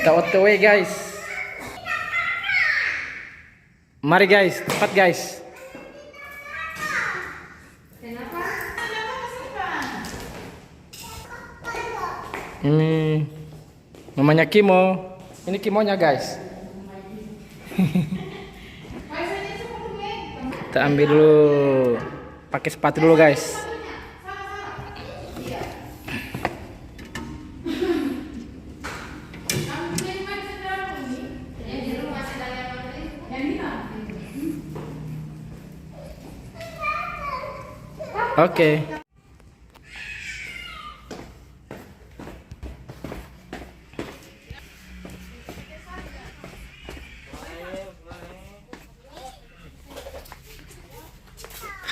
Kita OTW guys. Mari guys, cepat guys. Ini namanya Kimo. Ini kimonya guys. Kita ambil dulu, pakai sepatu dulu guys. Oke.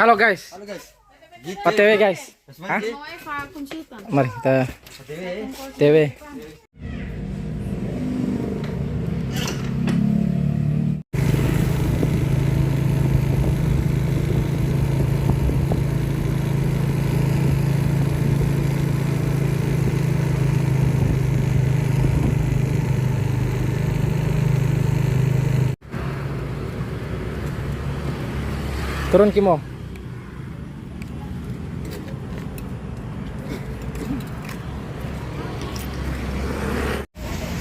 Halo guys. Halo guys. OTW guys. Hah? Mari kita OTW. Turun Kimo.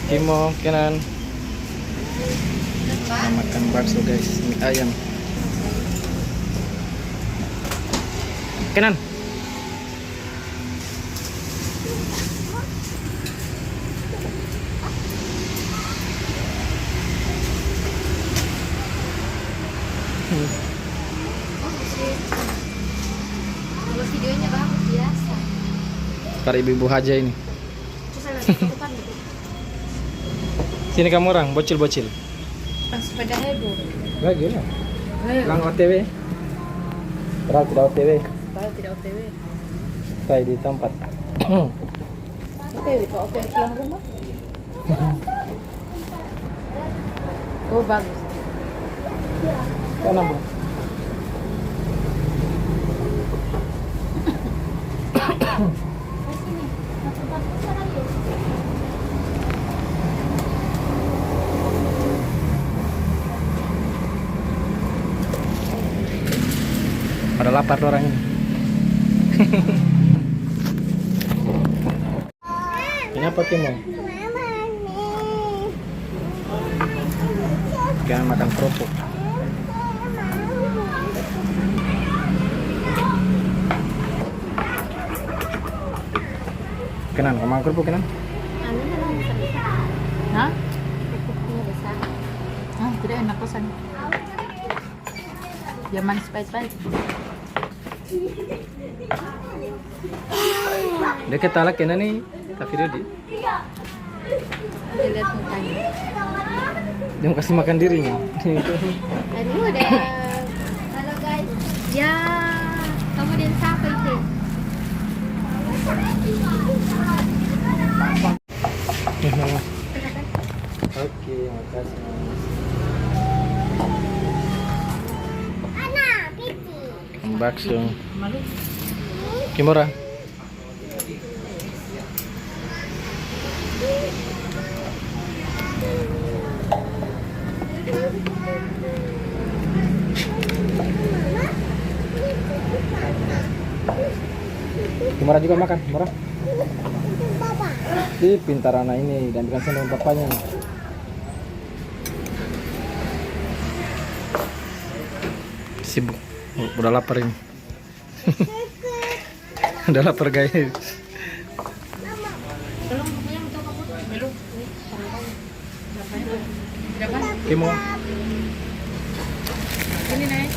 Kimo, Kenan. Makan bakso guys, mie ayam. Kenan. Kalau videonya bagus biasa. Para ibu-ibu haja ini. Sini kamu orang, bocil-bocil. Sepeda heboh. Gak gila. Lang OTW. Padahal tidak OTW. Kalau tidak OTW. Saya di tempat. OTW, kalau OTW pulang rumah. Oh bagus. Kanan bro. Pada lapar orang ini. Ini apa Kimo? Jangan makan kerupuk. Kenan, kamu makan kerupuk Kenan? Hah? Kerupuknya besar. Ah, tidak enak pesan. Zaman pahit-pahit. Dia ketalak Kenan nih, tak video di. Lihat mukanya. Dia mau kasih makan dirinya. Aduh, ada. Halo guys. Ya, kamu dan siapa itu? Oke, makasih. Bakso. Kimura. Kimura juga makan, Kimura. Ih, pintar anak ini dan bukan sama bapaknya. Sibuk. Udah lapar ini. Udah lapar guys. Kimo. Ini naik.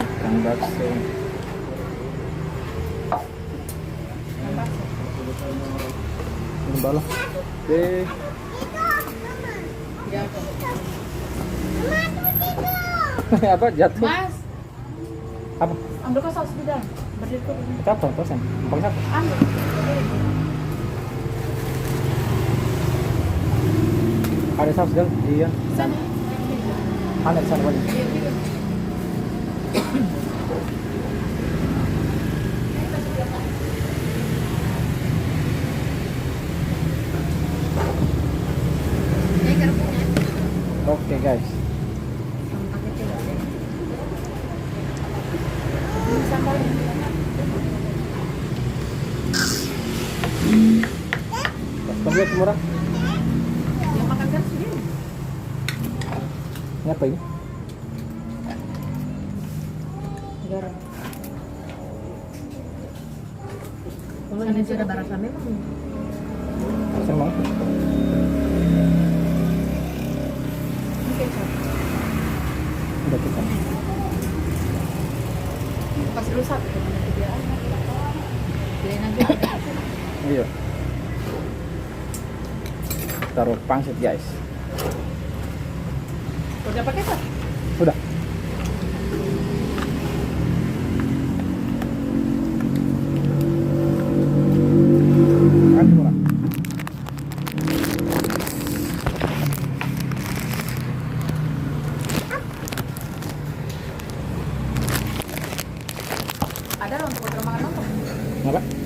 Ikan bakso. Ini balok. Deh. Apa jatuh? Mas, Apa? ambil kau saus di dalam. Berdiri kau. Apa? Kosan. Pakai apa? Ambil. Ada saus dong? Iya. Sana. Ada di sana banyak. Ini kerupuknya. Oke guys. Ini sambalnya. Coba murah. Yang makan kan sendiri. Ini apa ini? Garam. Kalau ini sudah berasa memang. Asam banget. Ini kecap. Udah kita. Pas rusak gimana dia? Beliin aja. Iya. Taruh pangsit guys. Udah pakai kok? Udah. Kasih murah. Ada loh untuk makan apa? Kenapa?